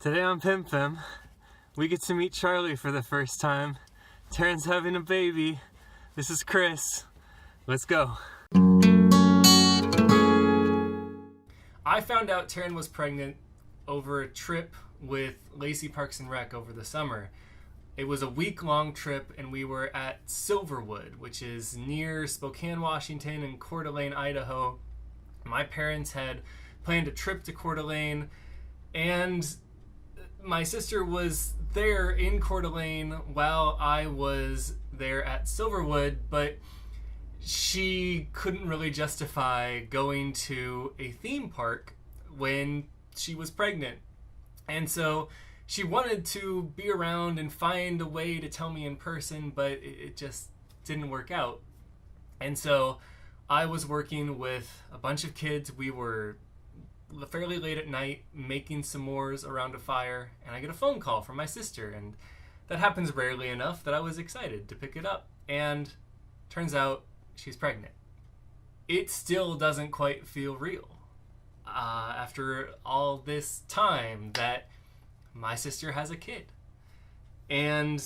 Today on Pim Pim, we get to meet Charlie for the first time. Taryn's having a baby. This is Chris. Let's go. I found out Taryn was pregnant over a trip with Lacey Parks and Rec over the summer. It was a week-long trip, and we were at Silverwood, which is near Spokane, Washington, and Coeur d'Alene, Idaho. My parents had planned a trip to Coeur d'Alene, and my sister was there in Coeur d'Alene while I was there at Silverwood, but she couldn't really justify going to a theme park when she was pregnant. And so she wanted to be around and find a way to tell me in person, but it just didn't work out. And so I was working with a bunch of kids. We were fairly late at night making s'mores around a fire, and I get a phone call from my sister, and that happens rarely enough that I was excited to pick it up, and turns out she's pregnant. It still doesn't quite feel real after all this time that my sister has a kid. And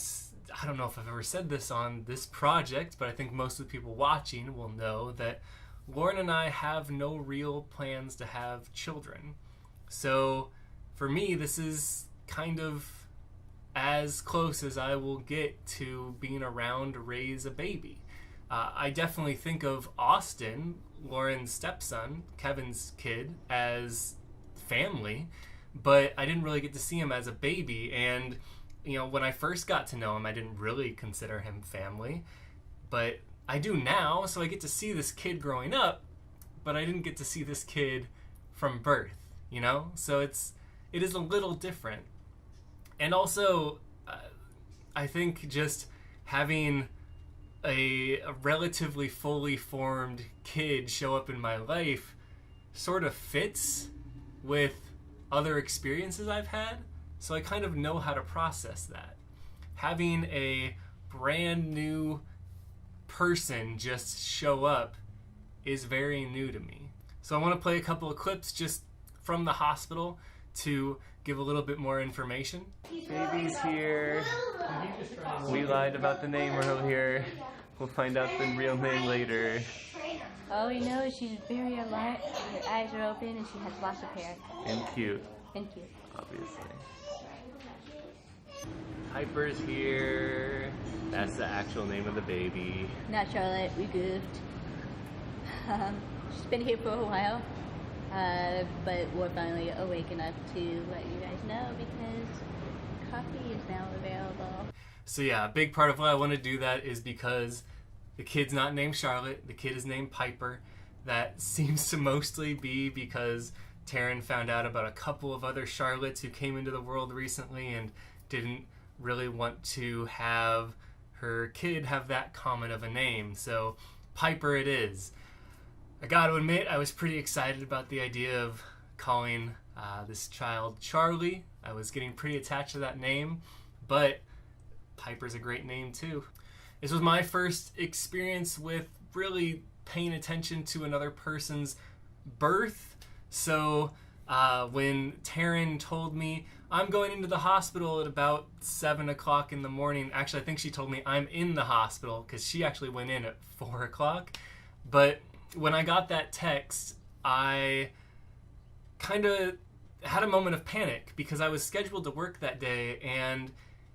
I don't know if I've ever said this on this project, but I think most of the people watching will know that Lauren and I have no real plans to have children. So for me, this is kind of as close as I will get to being around to raise a baby. I definitely think of Austin, Lauren's stepson, Kevin's kid, as family, but I didn't really get to see him as a baby. And, you know, when I first got to know him, I didn't really consider him family, but I do now, so I get to see this kid growing up, but I didn't get to see this kid from birth, you know? So it is a little different. And also, I think just having a relatively fully formed kid show up in my life sort of fits with other experiences I've had, so I kind of know how to process that. Having a brand new person just show up is very new to me. So I want to play a couple of clips just from the hospital to give a little bit more information. Baby's here. We lied about the name earlier. We'll find out the real name later. All we know is she's very alive, her eyes are open, and she has lots of hair. And cute. And cute. Obviously. Piper's here. That's the actual name of the baby. Not Charlotte, we goofed. She's been here for a while, but we're finally awake enough to let you guys know because coffee is now available. So yeah, a big part of why I want to do that is because the kid's not named Charlotte, the kid is named Piper. That seems to mostly be because Taryn found out about a couple of other Charlottes who came into the world recently and didn't really want to have her kid have that common of a name. So Piper it is. I gotta admit, I was pretty excited about the idea of calling this child Charlie. I was getting pretty attached to that name, but Piper's a great name too. This was my first experience with really paying attention to another person's birth. So when Taryn told me, I'm going into the hospital at about 7 o'clock in the morning. Actually, I think she told me I'm in the hospital because she actually went in at 4 o'clock. But when I got that text, I kind of had a moment of panic because I was scheduled to work that day, and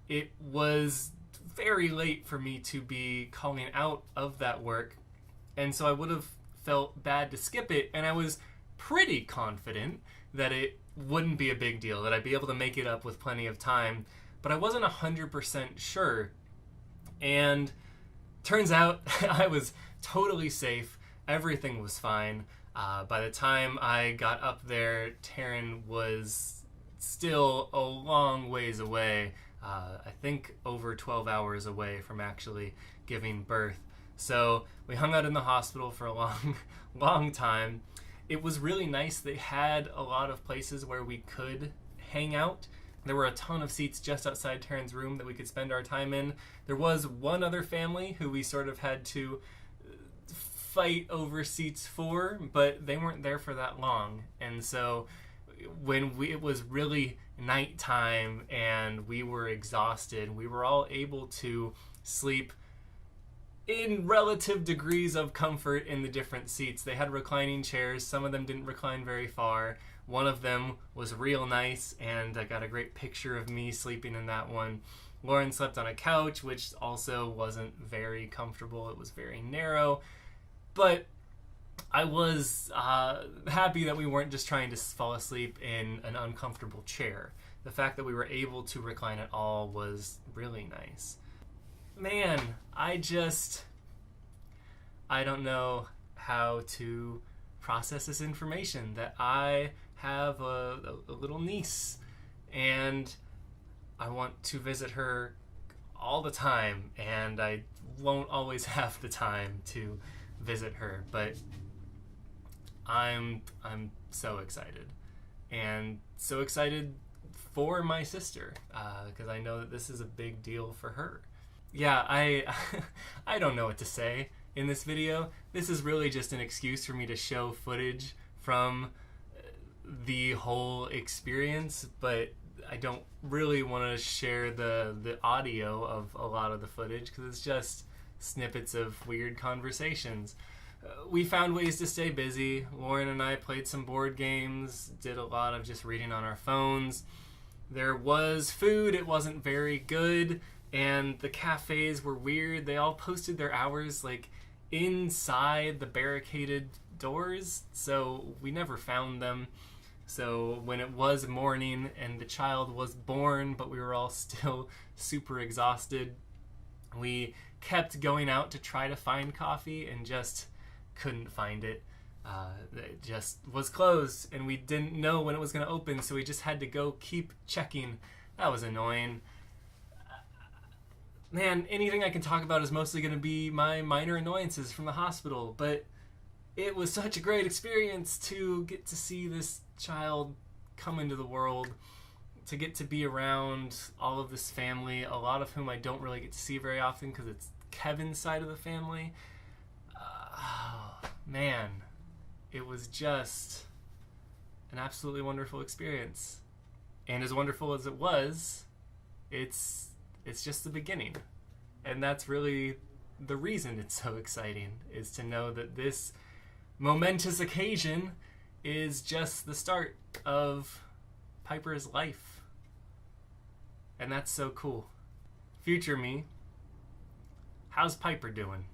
it was very late for me to be calling out of that work. And so I would have felt bad to skip it, and I was pretty confident that it wouldn't be a big deal, that I'd be able to make it up with plenty of time, but I wasn't 100% sure. And turns out I was totally safe. Everything was fine. By the time I got up there, Taryn was still a long ways away. I think over 12 hours away from actually giving birth. So we hung out in the hospital for a long time. It was really nice. They had a lot of places where we could hang out. There were a ton of seats just outside Taryn's room that we could spend our time in. There was one other family who we sort of had to fight over seats for, but they weren't there for that long. And so it was really nighttime and we were exhausted, we were all able to sleep in relative degrees of comfort in the different seats. They had reclining chairs. Some of them didn't recline very far. One of them was real nice, and I got a great picture of me sleeping in that one. Lauren slept on a couch, which also wasn't very comfortable. It was very narrow. But I was happy that we weren't just trying to fall asleep in an uncomfortable chair. The fact that we were able to recline at all was really nice. Man, I don't know how to process this information, that I have a little niece and I want to visit her all the time, and I won't always have the time to visit her, but I'm so excited, and so excited for my sister, because I know that this is a big deal for her. Yeah, I don't know what to say in this video. This is really just an excuse for me to show footage from the whole experience, but I don't really want to share the audio of a lot of the footage because it's just snippets of weird conversations. We found ways to stay busy. Lauren and I played some board games, did a lot of just reading on our phones. There was food, it wasn't very good, and the cafes were weird. They all posted their hours like inside the barricaded doors, so we never found them. So when it was morning and the child was born, but we were all still super exhausted, we kept going out to try to find coffee and just couldn't find it. It just was closed, and we didn't know when it was going to open, so we just had to go keep checking. That was annoying. Man, anything I can talk about is mostly going to be my minor annoyances from the hospital, but it was such a great experience to get to see this child come into the world, to get to be around all of this family, a lot of whom I don't really get to see very often because it's Kevin's side of the family. Man, it was just an absolutely wonderful experience. And as wonderful as it was, it's just the beginning. And that's really the reason it's so exciting, is to know that this momentous occasion is just the start of Piper's life. And that's so cool. Future me, how's Piper doing?